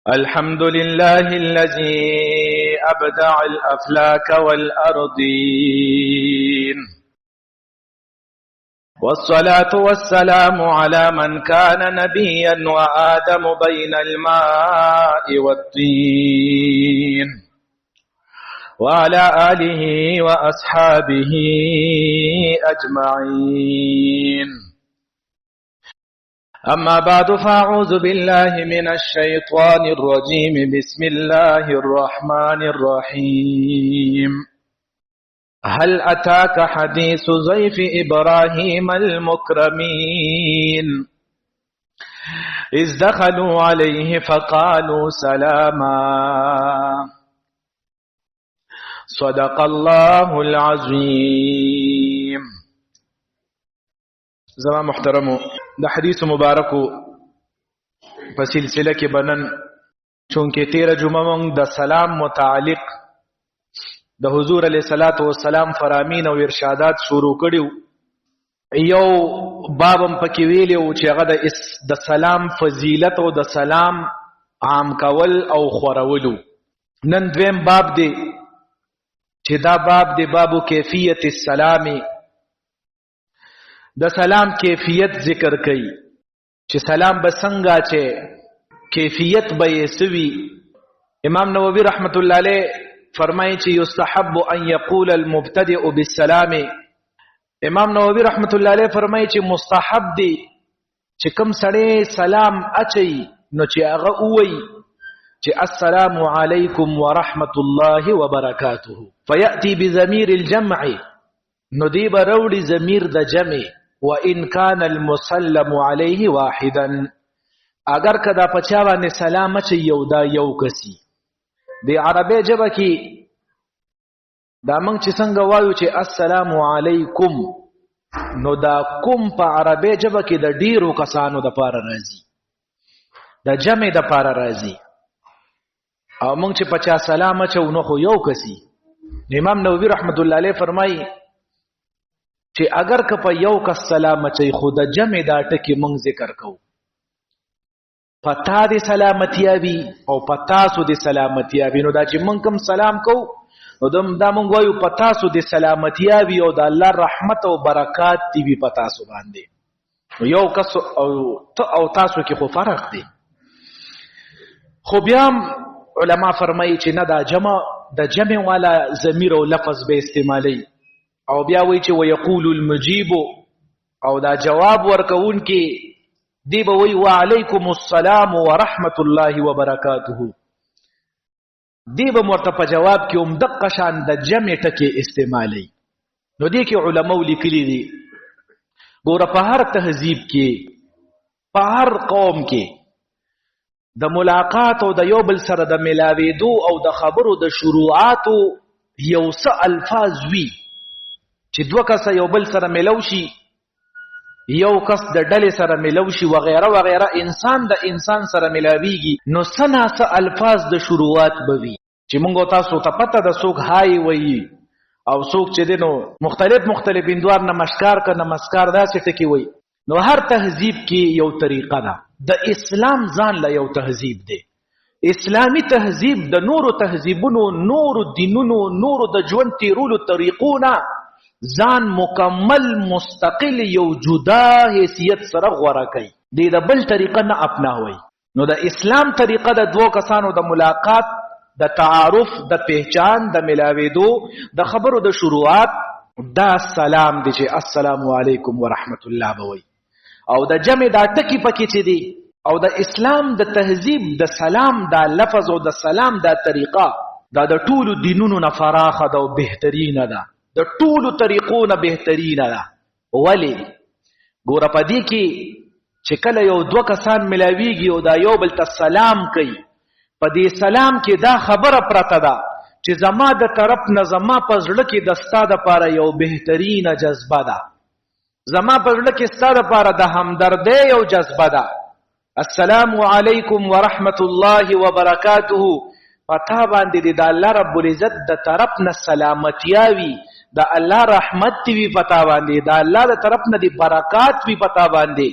الحمد لله الذي أبدع الأفلاك والأرضين، والصلاة والسلام على من كان نبيا وآدم بين الماء والطين، وعلى آله وأصحابه أجمعين. أما بعد فأعوذ بالله من الشيطان الرجيم. بسم الله الرحمن الرحيم. هل أتاك حديث ضيف إبراهيم المكرمين، إذ دخلوا عليه فقالوا سلاما. صدق الله العظيم. زمان محترمو دا حدیث مبارکو په سلسله کې بنن چونکه 13 جمعه مونږ د سلام متعلق د حضور علیه الصلاۃ والسلام فرامین او ارشادات شروع کړیو. یو بابم پکې ویلو چې هغه د سلام فضیلت او د سلام عام کول او خورولو. نن دویم باب دی چې دا باب دی بابو کیفیت السلام، د سلام کیفیت ذکر کړي چې سلام به څنګه چې کیفیت به یې سوي. امام نووي رحمت الله علیه فرمایي چې یستحب ان یقول المبتدئ بالسلام. امام نووي رحمت الله علیه فرمایي چې مستحب دی چې کوم سړی سلام اچي نو چې هغه وایي چې السلام علیکم ورحمت الله وبرکاته، فیأتی بضمیر الجمع، نو دی به راوړي ضمیر د جمع. وَإِنْ كَانَ الْمُسَلَّمُ عَلَيْهِ وَاحِدًا، اگر کدا پچا باندې سلام اچي یو دا یو کسی. د عربی ژبه کې دا موږ چې څنګه وایو چې السلام علیکم، نو دا کوم په عربی ژبه کې د ډیرو کسانو د پاره راځي، د جمع د پاره راځي. او موږ چې پچا سلام اچو نو خو یو کسی. امام نووي رحمت الله علیه فرمایي چې اگر که په یو کس سلام اچي خود جمع دا ټکی مونږ ذکر کوو، پتا دې سلامتیابي او پتاسو دې سلامتیابي. نو دا چې مونږ کوم سلام کوو نو دا مونږ وایو پتاسو دې سلامتیابي او د الله رحمت او برکات دې وي پتاسو باندې. نو یو کس او تاسو کې خو فرق دی. خو بیا علما فرمایي چې نه دا د جمع والا ضمیر او لفظ به استعمالي، او بیا وی چې ويقول المجيب، او دا جواب ورکون کې دی به وی وعليكم السلام ورحمت الله وبرکاته. دی به مرته په جواب کې هم دقه شان د جمع ټکی استعمالي. نو دی کې علماء لیکلي دي ګوره په هر تهذیب کې په هر قوم کې د ملاقات او د یو بل سره د ملاویدو او د خبرو د شروعاتو یو څه الفاظ وی چې دوه کس یو بل سره ملو شي، یو کس د ډلې سره ملو شي وغیره وغیره، انسان د انسان سره ملاویږي، نو څه الفاظ د شروعات بوي چې مونږ تاسو ته پته د څوک هاي وایي او څوک چې دینو مختلف اندوار نمسکار کا نمسکار داسې ټکی وایي. نو هر تهذیب کې یو طریقه ده. د اسلام ځان له یو تهذیب دی. اسلامی تهذیب د نورو تهذیبونو، نورو دینونو، نورو د ژوند تیرولو طریقونه ځان مکمل مستقل یو جدا حیثیت سره غوړه کوي، د بل طریقه نه اپناوي. نو د اسلام طریقه د دوه کسانو د ملاقات، د تعارف، د پہچان، د ملاویدو، د خبرو د شروعات، دا سلام دی چې السلام علیکم ورحمت الله بوي. او د جمع دا ټکی پکې چې دی، او د اسلام د تهذیب د سلام دا لفظ او د سلام دا طریقه دا د ټولو دینونو نه فراخه ده او بهترینه ده، د ټولو طریقونو بهترینه ده. ولی ګوره په دې کې چې کله یو دوه کسان ملاویږي او دا یو بل ته سلام کوي، په دې سلام کې دا خبره پرته ده چې زما د طرف نه زما په زړه کې د ستا دپاره یو بهترینه جذبه ده، زما په زړه کې ستا دپاره د همدردۍ یو جذبه ده. السلام علیکم ورحمت الله وبرکاته، پتا باندې د الله رب العزت د طرف نه سلامتیاوي، د الله رحمت وی پتا باندې، د الله د طرف نه دی برکات وی پتا باندې.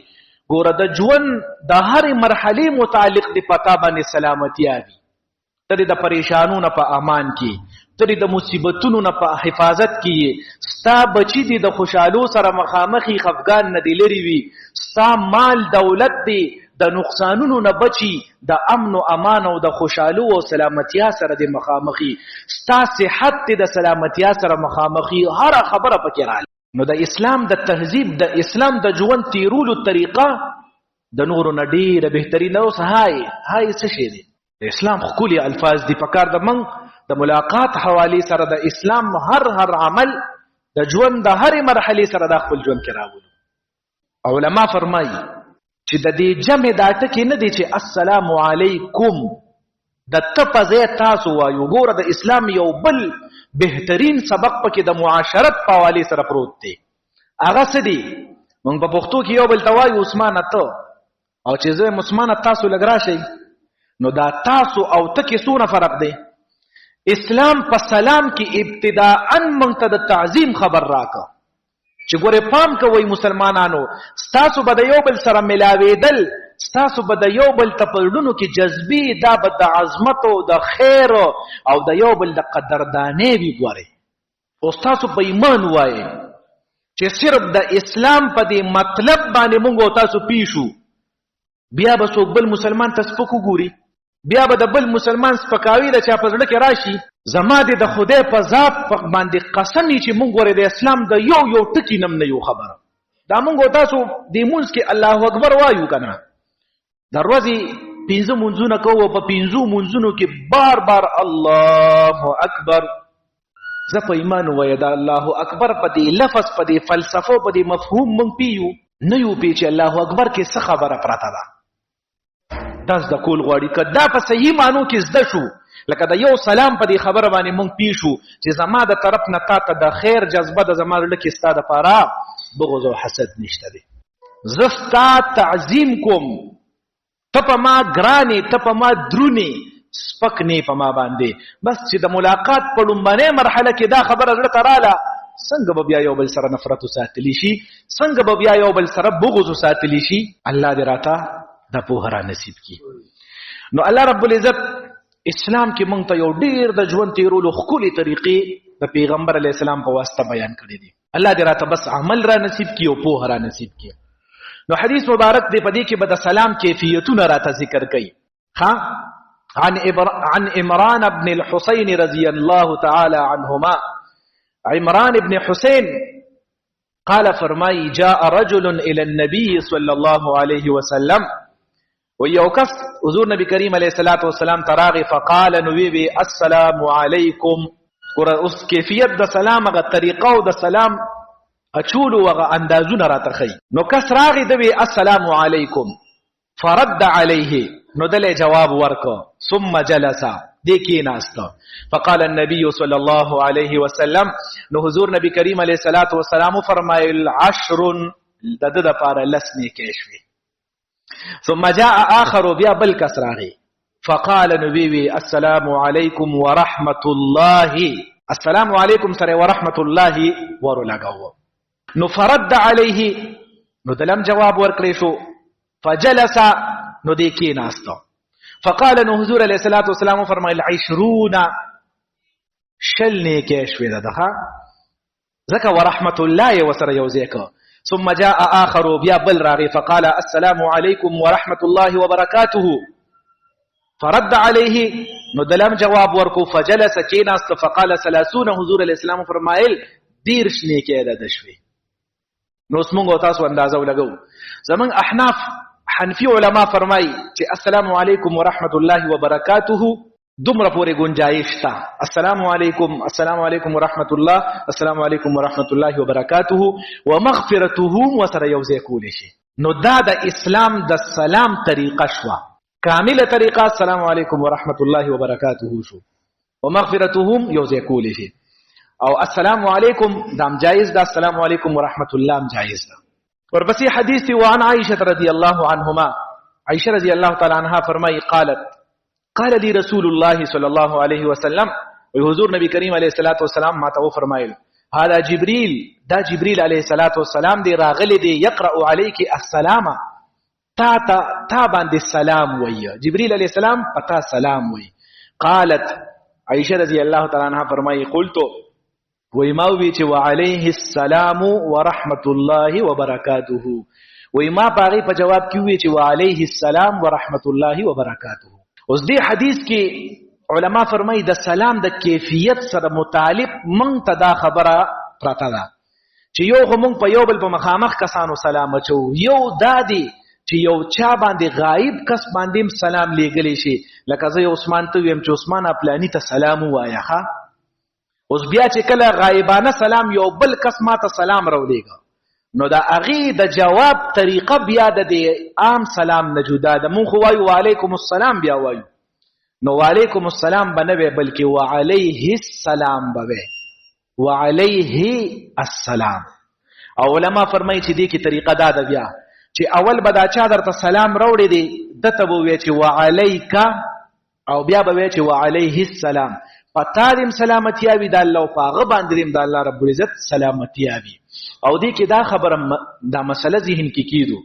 ګوره د ژوند د هرې مرحلې متعلق د پتا باندې سلامتیا وي. ته د پریشانونو په امان کې، ته د مصیبتونو نه په حفاظت کې، ستا بچی دی د خوشحالو سره مخامخي، خفګان نه دی لري وي، ستا مال دولت دی د نقصانونو نه بچي، د امن و امان او د خوشحالو او سلامتیا سره د مخامخي، ستا صحت دی د سلامتیا سره مخامخي، هر خبره پکې راځي. نو د اسلام د تهذیب، د اسلام د ژوند تیرولو طریقه د نورو نه ډېره بهترینه. اوس هاي څه شی دی؟ د اسلام ښکلي الفاظ دي. پکار د موږ د ملاقات حوالې سره د اسلام هر عمل د ژوند د هرې مرحلې سره د خپل ژوند کې راولو. علما فرمایي چې د دې جمع دا ټکي نه دی چې السلام علیکم د ته په ځای تاسو وایو. ګوره د اسلام یو بل بهترین سبق پکې د معاشرت په حوالې سره پروت دی. هغه څه دی؟ موږ په پښتو کې یو بل ته وایو عثمانه ته، او چې زه عثمانه تاسو لږ راشئ، نو دا تاسو او ته کې څونه فرق دی؟ اسلام په سلام کې ابتداءً موږ ته د تعظیم خبر راکړه چې ګوره پام کوئ مسلمانانو، ستاسو به د یو بل سره ملاوېدل، ستاسو به د یو بل ته په زړونو کې جذبې، دا به د عظمت او د خیر او د یو بل د قدردانۍ وي. ګورئ او ستاسو په ایمان وایي چې صرف د اسلام په دې مطلب باندې موږ او تاسو پیښو، بیا به څوک بل مسلمان ته سپک وګوري، بیا به د بل مسلمان سپکاوي د چا په زړه کې راشي. زما د خدای په ذات باندې قسم چې موږ ګورې د اسلام د یو ټکي نم نه یو خبره. دا موږ او تاسو د مونځ کې الله اکبر وایو کنه، د ورځې 5 مونځونه کوو، په 5 مونځونو کې بار بار الله اکبر. زه په ایمان وایم دا الله اکبر په دې لفظ، په دې فلسفه، په دې مفهوم موږ پیو نه یو پی چې الله اکبر کې څه خبره پراته ده. دا زده کول غواړي که دا په صحیح معنو کې زده شو، لکه د یو سلام په دې خبره باندې موږ پیښو چې زما د طرف نه تا ته د خیر جذبه د زما زړه کې ستا دپاره بغض او حسد نشته دی. زه ستا تعظیم کوم، ته په ما ګرانې، ته په ما درونې، سپک نه په ما باندې. بس چې د ملاقات په لومبنۍ مرحله کې دا خبره زړه ته راله، څنګه به بیا یو بل سره نفرت وساتلی شي، څنګه به بیا یو بل سره بغض وساتلی شي. الله دې راته دا پوهه را نصیب کړي. نو الله رب العزت اسلام کې موږ ته یو ډېر د ژوند تیرولو ښکلې طریقې د پیغمبر علیه السلام په واسطه بیان کړي دي. الله دې راته بس عمل را نصیب کړي او پوهه را نصیب کړي. نو حدیث مبارک دی په دې کې به د سلام کیفیتونه راته ذکر کړي. عن عمران بن الحسين رضي الله تعالى عنهما، عمران بن حسين قال فرمای جاء رجل الى النبي صلى الله عليه وسلم، ويوكس حضور نبی کریم علیہ الصلوۃ والسلام تراغي فقال نبي السلام علیکم. اوس کیفیت د سلام غ طریقه او د سلام اچولو وغه اندازونه راته خي. نو کس راغی دوی السلام علیکم، فرد علیه، نو دله جواب ورکو، ثم جلس، دی کیناسته. فقال النبي صلى الله عليه وسلم، نو حضور نبی کریم علیہ الصلوۃ والسلام فرمایل 10 د د لپاره لسنی کېشوي. ثم جاء آخر، بیا بل کس راغی، فقال نبی السلام علیکم ورحمت الله، السلام علیکم سره ورحمت الله ورو لګاو. نو فرد علیه، نو دلم جواب ورکړی شو. فجلس، نو دی کیناسته. فقال نو حضور علیہ الصلوۃ والسلام فرمایل 20 شل نیکه شوی ده ځکه ورحمت الله وسره یو ځکه. ثم جاء آخر، بیا بل راغی، فقال السلام علیکم ورحمت الله وبرکاته، فرد علیه، نو دلم جواب ورکو. فجلس کیناست. فقال 30، حضور علیہ السلام فرمایل 30 نیکه ده شوی. نو اسمونږ تاسو اندازه ولګو. زمون احناف حنفی علما فرمای چې السلام علیکم ورحمت الله وبرکاته دومره پورې گنجائش تا. السلام علیکم، السلام علیکم ورحمت الله، السلام علیکم ورحمت الله وبرکاته ومغفرته وسره یو ځای کولی شي. نو دا د اسلام د سلام طریقه شو، کامله طریقه السلام علیکم ورحمت الله وبرکاته شو، ومغفرته یو ځای کولی شي. او السلام علیکم دام جایز ده، السلام علیکم ورحمت الله جایز ده. ورپسې حدیث دی وعن عائشة رضی الله عنهما، عائشة رضی الله تعالی عنها فرمایي قالت قال لي رسول الله صلى الله عليه وسلم، وی حضور نبی کریم علیہ الصلوۃ والسلام ما ته فرمایل هذا جبريل، دا جبريل علیہ الصلوۃ والسلام دی راغلی دی یقرأ علیک السلام، تا باندې سلام وی. جبريل علیہ السلام پتا سلام وی. قالت عائشہ رضی اللہ تعالی عنہ فرمائی قلتو وی ما وی چې وعليه السلام ورحمت الله وبرکاته. وی ما پاغي په جواب کې وی چې وعليه السلام ورحمت الله وبرکاته. اوس دې حدیث کې علما فرمایي د سلام د کیفیت سره متعلق مونږ ته دا خبره پراته ده چې یو هم په یو بل په مخامخ کسانو سلام اچو، یو دادی چې یو چا باندې غایب کس باندې سلام لېږلی شي. لکه زه عثمان ته ویم چې عثمان پلانی ته سلام ووایه ښه. اوس بیا چې کله غایبانه سلام یو بل کس ما ته سلام راولېږه، نو د هغې د جواب طریقه بیا د دې عام سلام نه جدا ده. مونږ خو وایو وعلیکم السلام بیا وایو، نو وعلیکم السلام به نه وی بلکې وعلیه السلام به وی، وعلیه السلام. او علما فرمایي چې دې کې طریقه دا ده بیا چې اول به دا چا درته سلام راوړی دی دته به وی چې وعلیک، او بیا به وی چې وعلیه السلام. په تا دې سلامتیا وي د الله او په هغه باندې دې د الله رب العزت سلامتیا وي. او دې کې دا خبره دا مسله ذهن کې کیدو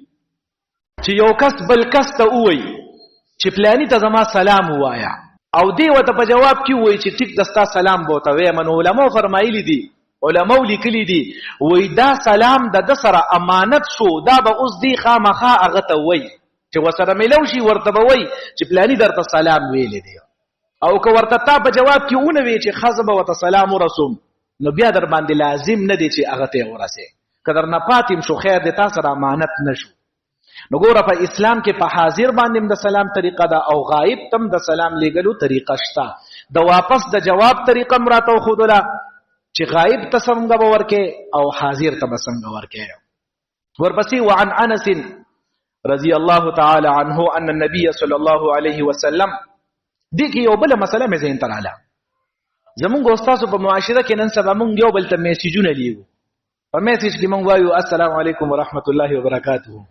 چې یو کس بل کس ته ووایي چې پلانی ته زما سلام ووایا، او دې ورته په جواب کې ووایي چې ټیک دستا سلام به ورته وایم. نو علماء فرمایلی دي، علماء لیکلی دي، وای دا سلام د سره امانت شو، دا به اوس دی خامخا هغه ته وای چې وسره ملو شي ورته به وای چې پلانی درته سلام ویلی دی. او که ورته تا په جواب کې اونه وی چې خزه به ورته سلام ورسوم، نو بیا در باندې لازم نه دی چې هغه ته ورسې. که در نه پاتیم شو خیر دی، تا سره امانت نشو. نو ګوره په اسلام کې په حاضر باندې د سلام طریقه ده، او غایب تم د سلام لېږلو طریقه شته. د واپس د جواب طریقه م راته وښودله چې غایب ته څنګه به ورکې او حاضر ته به څنګه ورکې. ورپسې وعن انس رضی الله تعالی عنه ان النبي صلی الله علیه وسلم. دې کې یو بله مسله مې ذهن ته راغله. زمونږ استاسو په معاشره کې نن سبا مونږ یو بل ته میسیجونه لیږو، په میسیج کې مونږ وایو السلام علیکم ورحمت الله وبرکاته.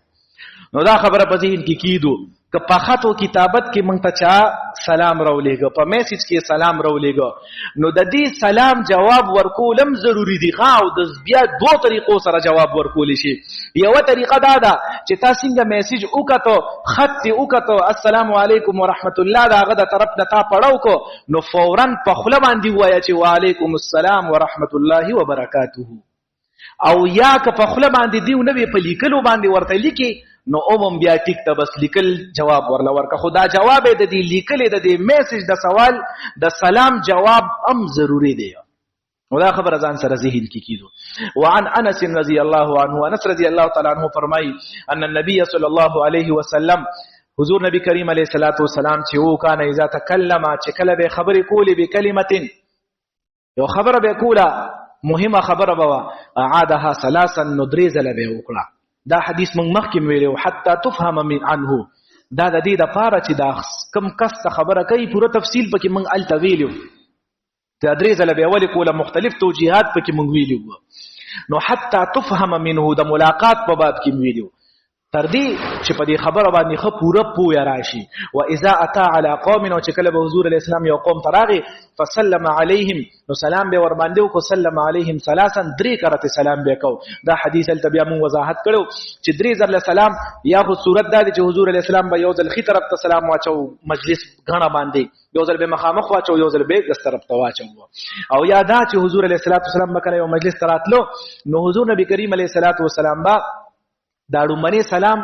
نو دا خبره په ذهن کې کیدو که په خط او کتابت کې مونږ ته چا سلام راولېږه، په میسیج کې سلام راولېږه، نو د دې سلام جواب ورکولم ضروري دي. او د بیا دوه طریقو سره جواب ورکولی شي. یوه طریقه دا ده چې تا څنګه میسیج وکړو، خط دې وکړو السلام علیکم ورحمت الله، د هغه د طرف نه تا پړو کو، نو فورا په خوله باندې ووایه چې وعلیکم السلام ورحمت الله وبرکاته. او یا که په خوله باندې دی نه وي په لیکلو باندې ورته لیکي، نو اومم بیا ټیک ته بس لیکل جواب ورله ورکه. خو دا جواب د دې لیکلې د دې میسیج د سوال د سلام جواب هم ضروری دی. نو دا خبره ځان سره ذهن کې کیدو. وعن انس رضی الله عنه، انس رضی الله تعالی عنه فرمایي ان النبي صلی الله علیه وسلم، حضور نبی کریم علیه الصلاۃ والسلام چې او کان اذا تکلم، چې کله به خبرې کولې به کلمتين، یو خبره به کوله مهمه خبره به اعادها ثلاثا، نو درې ځله به وکړه. دا حدیث موږ مخکې ویلو حتی تفهم من عنه. دا د دې دپاره چې دا کم کس ته خبره کوي پوره تفصیل پکې موږ هلته ویلو. دا درې ځله به یې ولې کوله، مختلف توجیهات پکې موږ ویلي وو. نو حتی تفهم منه د ملاقات په باب کې ویلو، تر دې چې په دې خبره باندې ښه پوره پویه راشي. واذا اتى على قوم، او چې کله به حضور علیه السلام یو قوم ته راغی، فسلم علیهم، نو سلام به ور باندې وکړو، سلم علیهم ثلاثا، درې کرته سلام به کو. دا حدیث هلته بیا موږ وضاحت کړو چې درې ځله سلام، یا خو صورت دا دی چې حضور علیه السلام به یو ځل ښي طرف ته سلام واچو مجلس غاڼه باندې، یو ځل به مخامخ واچو، یو ځل به ګس طرف ته واچو. او یا دا چې حضور علیه السلام به کله یو مجلس ته راتلو، نو حضور نبی کریم علیه السلام به دا ډومبني سلام،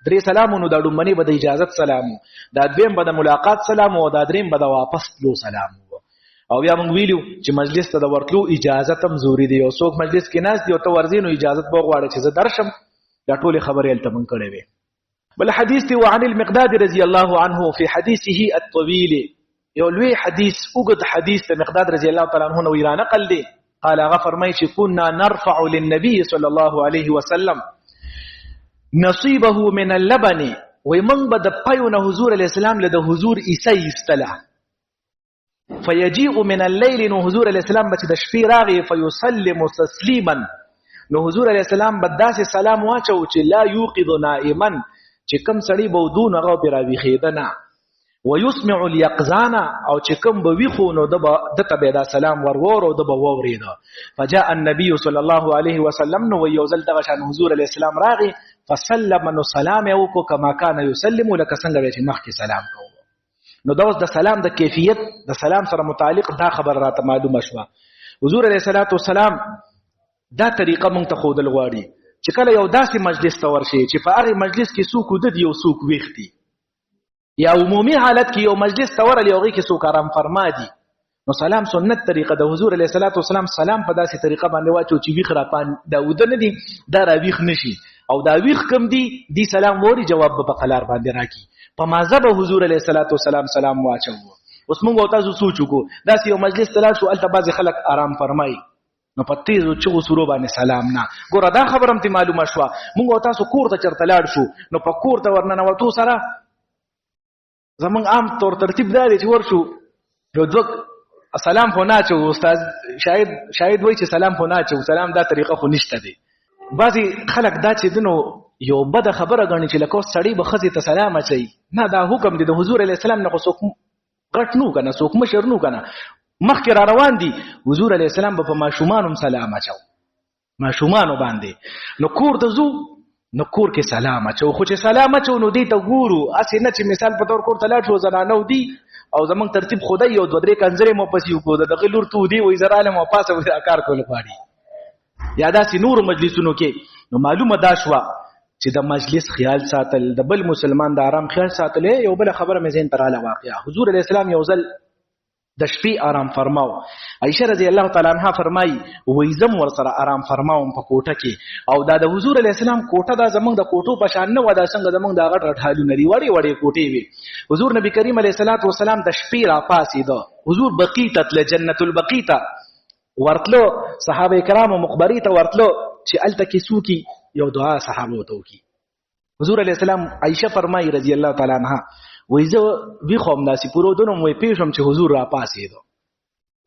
درې سلامونو، دا ډومبني به د اجازت سلامو، دا دویم به د ملاقات سلام، او دا دریم به د واپس تلو سلام. او بیا موږ ویلو چې مجلس ته د ورتلو اجازت هم ضروري دی. او څوک مجلس کې ناست دی او ته ورځې، نو اجازت به وغواړې چې زه درشم. دا ټولې خبرې هلته موږ کړې وې. بل حدیث دی وعن المقداد رضی الله عنه فی حدیثه الطویل، یو لوی حدیث، اوږد حدیث د مقداد رضی الله تعالی عنه نه رانقل دی. قال هغه فرمایي چې كنا نرفع للنبي صلی الله علیه وسلم نصیبه من اللبن، وی من به د پیونه حضور علیه السلام له د حضور عیسی ایستله. فیجیء من اللیل، نو حضور علیه السلام به چې د شپې راغی، فیسلم تسلیما، نو حضور علیه السلام به داسې سلام واچو چې لا یوقظ نائما، چې کم سړی به ودو نو هغه پرې راویښېده نه. ويسمع اليقظان، او چې کوم به ویخو نو دته به دا سلام ورور او د به وورېده. فجاء النبي صلی الله علیه وسلم، نو یو ځل دغه شان حضور علیه السلام راغی، فسلم نو سلام یو کو کما کان یسلم لك څنګه چې مخکې سلام کوو. نو دا اوس د سلام د کیفیت د سلام سره متعلق دا خبر راته معلومه شوه. حضور علیه الصلاۃ والسلام دا طریقه مونږ ته ښودل غواړي چې کله یو داسې مجلس ته ورشي چې په هغې مجلس کې څوک اوده دي او څوک ویښ دي، یا عمومي حالت کې یو مجلس ته ورغلي هغې کې څوک ارام فرما دي، نو سلام سنت طریقه د حضور علیه الصلاۃ والسلام سلام په داسې طریقه باندې واچو چې ویښ راپان دا اوده نه دي دا راویښ نشي، او دا ویښ کم دي سلام ووري جواب به په قلار باندې راکړي. په مازه به حضور علیه الصلاۃ والسلام سلام واچو. اوس موږ او تاسو سوچ وکړو داسې یو مجلس ته لاړ شو هلته بعضې خلک ارام فرمایي، نو په تیزو چغو سورو باندې سلام نه. ګوره دا خبره هم ترې معلومه شوه موږ او تاسو کور ته چېرته لاړ شو نو په کور ته ورننوتو سره زمونږ عام طور ترتیب دا دی چې ورشو یو دوه سلام خو نه اچو. استاد شاید وایي چې سلام خو نه اچو، سلام دا طریقه خو نشته دی. بعضې خلک دا چې دی نو یو بده خبره ګڼي چې لکه اوس سړی به ښځې ته سلام اچوي. نه دا حکم دی د حضور علیه السلام نه خو څوک غټ نو که نه څوک مشر نو که نه مخکې را روان دي. حضور علیه السلام به په ماشومانو هم سلام اچو، ماشومانو باندې. نو کور ته ځو نو کور کې سلام اچو، خو چې سلام اچو نو دې ته ګورو، هسې نه چې مثال په طور کور ته لاړ شو زنانه دي او زمونږ ترتیب خدای یو دوه درې کنځرې مو پسې وکړو د دغې لور ته ودي وایي زه رالم او پاسه دا کار کول غواړي، یا داسې نورو مجلسونو کې. نو معلومه دا شوه چې د مجلس خیال ساتل، د بل مسلمان د آرام خیال ساتل. یو بله خبره مې ذهن ته راله واقعه. حضور علیه السلام یو ځل د شپې آرام فرماو. عایشه رضی الله تعالی عنها فرمایي وایي زم ورسره آرام فرماوم په کوټه کې، او دا د حضور علیه السلام کوټه دا زمونږ د کوټو په شان نه وه، دا څنګه زمونږ دا غټ غټ حالونه دي، وړې وړې کوټې وې. حضور نبي کریم علیه الصلاۃ والسلام د شپې راپاڅېده، حضور بقي ته تله، جنت البقي ته ورتلو، صحابه کرامو مقبرې ته ورتلو چې هلته کې څوکي یو دعا صحابو ته وکړي. حضور علیه السلام عایشه فرمایي رضی الله تعالی عنها وایي زه ویښ وم داسې پرودون وم، وایي پوه شوم چې حضور راپاڅېدو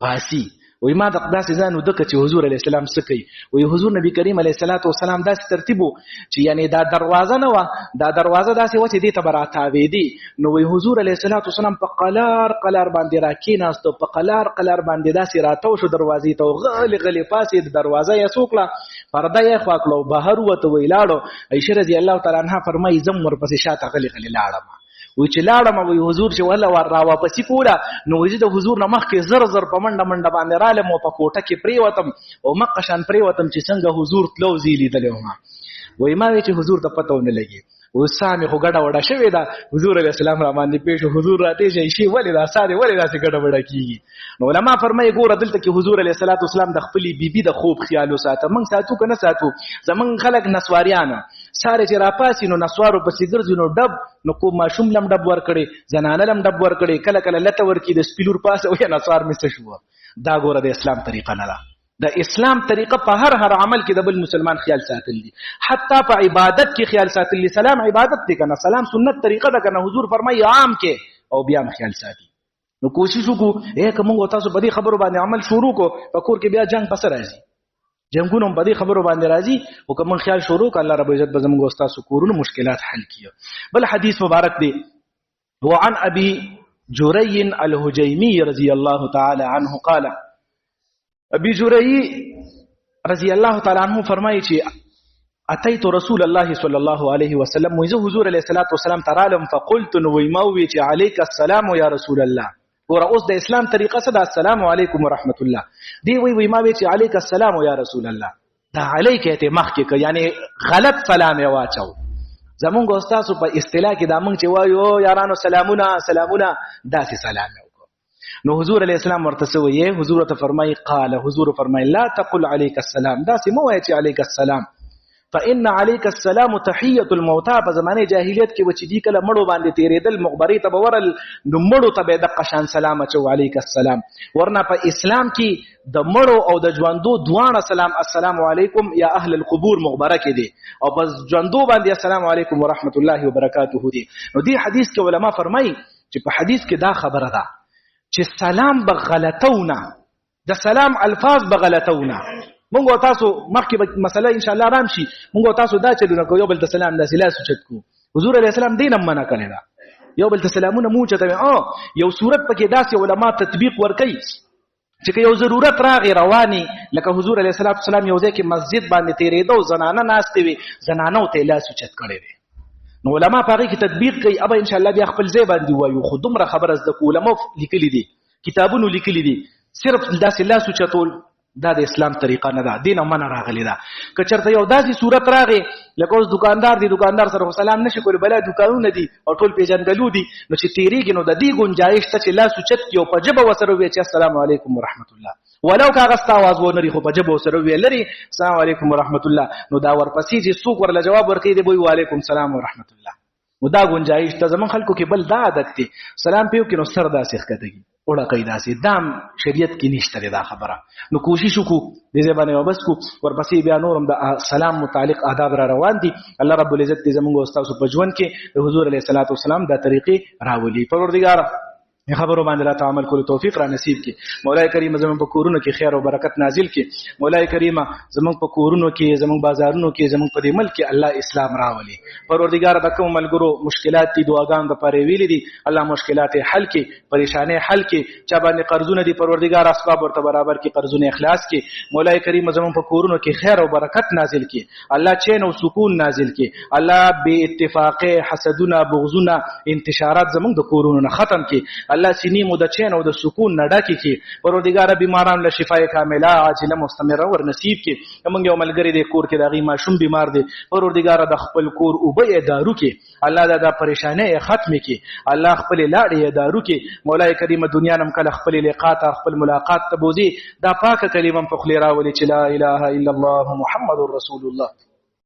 پاسي. وایي ما داسې ځان ودکه چې حضور علیه السلام څه کوي. وایي حضور نبي کریم علیه الصلاۃ والسلام داسې ترتیب و چې یعنې دا دروازه نه وه، دا دروازه داسې وه چې دې ته به راتاوېدې. نو وایي حضور علیه الصلاۃ والسلام په قلار قلار باندې راکېناستو، په قلار قلار باندې داسې راتاو شو دروازې ته، غلې غلې پاسېد، دروازه یې څو کړه، پرده یې خوا کړه او بهر ووته. وایي لاړو. عایشه رضی الله تعالی عنها فرمایي زم ورپسې شاته غلې غلې لاړم. وایي چې لاړم وایي حضور چې وله راواپسې کوله نو وایي د حضور نه مخکې زر زر په منډه منډه باندې رالم او په کوټه کې پرېوتم او مقه شان پرېوتم چې څنګه حضور تلو زه یې لیدلی وم. وایي ما وایي چې حضور ته پته ونه لګي، اوس ساه مې خو ګډه وډه شوې ده. حضور علیه السلام را باندې پېښ شو، حضور راته شي ولې دا ساه دې ولې داسې ګډه وډه کېږي. نو علما فرمایي ګوره دلته کې حضور علیه الصلاۃ والسلام د خپلې بیبي د خوب خیال وساته. موږ ساتو که نه ساتو؟ زمونږ خلک نسواریانه سارې چې راپاسي نو نسوارو پسې ګرځي نو ډب، نو کوم ماشوم لم ډب ورکړي، زنانه لم ډب ورکړي، کله کله لته ورکړي د سپي لور پاسه وایي نسوار مې څه شوه. دا ګوره د اسلام طریقه نه ده. د اسلام طریقه په هر عمل کې د بل مسلمان خیال ساتل دي، حتی په عبادت کې خیال ساتل دي. سلام عبادت دی کنه، سلام سنت طریقه ده کنه. حضور فرمایي عام کې او بیا هم خیال ساتي. نو کوشش وکړو که موږ تاسو په دې خبرو باندې عمل شروع کو، په کور کې بیا جنگ پسې راځي، جنگونه هم په دې خبرو باندې راځي. او که موږ خیال شروع کړو الله رب عزت به زموږ او تاسو کورونو مشکلات حل کړي. بل حدیث مبارک دی وعن ابي جري الهجيمي رضي الله تعالى عنه قال، ابي جري رضی الله تعالی عنہ فرمایي چې اتيت رسول الله صلی الله علیه وسلم، ویزه حضور علیه الصلاۃ والسلام تعالم فقلت ويموي چې عليك السلام یا رسول الله. ور اوس د اسلام طریقه څه ده؟ السلام علیکم ورحمت الله. دی وی ما وی چې عليك السلام یا رسول الله، دا عليك ته مخکې ک یعنی غلط سلام یې واچو. زمونږ استاد په اصطلاح کې دا مونږ چې وایو یارانو سلامونه سلامونه داسې سلام. نو حضور علیہ السلام ورته وایي، حضور ته فرمایي قال، حضور فرمایي لا تقل عليك السلام، دا سه مو وایي چې عليك السلام، فإن عليك السلام تحية الموتى. په زمانه جاهلیت کې وچې دي کله مړو باندې تیرېدل مقبرې ته بورل نو مړو ته به د قشان سلام اچو عليك السلام. ورنه په اسلام کې د مړو او د ژوندو دواړه سلام السلام علیکم یا اهل القبور مغبره کې دي، او په ژوندو باندې السلام علیکم ورحمت الله وبرکاته دي. نو دې حدیث کې علما فرمایي چې په حدیث کې دا خبره ده چې سلام بغلطونه، د سلام الفاظ بغلطونه. مونږ تاسو مخکې مسله ان شاء الله رام شي، مونږ تاسو دا چلونه کو یو بل ته سلام داسې لاس اوچت کو. حضور علیه السلام دین هم منع کړی دا، یو بل ته سلامونه مو چته. یو صورت پکې داسې علما تطبیق ور کوي چې یو ضرورت راغی رواني لکه حضور علیه الصلاۃ والسلام یو ځای کې مسجد باندې تیرېده او زنانه ناستې وي زنانو ته لاس اوچت کړی دی نو علما په هغې کې تطبیق کوي ابا انشاءالله بیا خپل ځای باندې وایو خو دومره خبره زده کړو علماو لیکلي دي کتابونو لیکلي دي صرف داسې لاس اوچتول دا د اسلام طریقه نه ده دین او منع راغلی ده که چېرته یو داسې صورت راغی لکه اوس دکاندار دی دکاندار سره خو سلام نشي کولی بلا دکانونه دي او ټول پیژندلو دي نو چې تېرېږي نو د دې ګنجایش ته چې لاس اوچت کړي او په ژبه ورسره ووایي چې السلام علیکم ورحمت الله ولو که هغه ستا اواز ونه لري خو په ژبه ورسره وویل لري السلام علیکم ورحمت الله نو دا ورپسې چې څوک ورله جواب ورکوي دی به وایي وعلیکم السلام ورحمت الله نو دا ګنجایش ته زمونږ خلکو کې بل دا عادت دی سلام پې وکړي نو سر داسې ښکته وړه کوي داسې دام شریعت کې نشته دی دا خبره نو کوشش وکړو دې ځای باندې وبس کړو ورپسې بیا نور هم د سلام متعلق آداب را روان دي الله رب العزت دې زمونږ او ستاسو په ژوند کې د حضور علیه الصلاۃ والسلام دا طریقې راولي پروردګاره خبرو باندې الله تعالی کولو توفیق را نصیب کړي مولای کریم زموږ په کورونو کې خیر او برکت نازل کړي مولای کریم زموږ په کورونو کې زموږ بازارونو کې زموږ په دې ملک کې الله اسلام راولي پروردګار د کوم ملګرو مشکلات دي دعاګان د پاره ویلي دي الله مشکلات حل کړي پریشانې حل کړي چا باندې قرضونه دي پروردګار اسباب ورته برابر کړي قرضونه اخلاص کړي مولای کریم زموږ په کورونو کې خیر او برکت نازل کړي الله چین او سکون نازل کړي الله بے اتفاقه حسدونه بغضونه انتشارات زموږ د کورونو نه ختم کړي الله سینې مو د چین او د سکون نه ډکې کړي پروردګاره بیماران له شفای کامله عاجله مستمره ور نصیب کړي زموږ یو ملګری دی کور کې د هغې ماشوم بیمار دی پروردګاره د خپل کور اوبه یې دارو کړي الله دا پریشانۍ یې ختمې کړي الله خپلې لاړې یې دارو کړي مولای کریم دنیا نه هم کله خپلې لقا ته خپل ملاقات ته بوځي دا پاکه کلمه په خولې راولي چې لا اله الا الله محمد رسول الله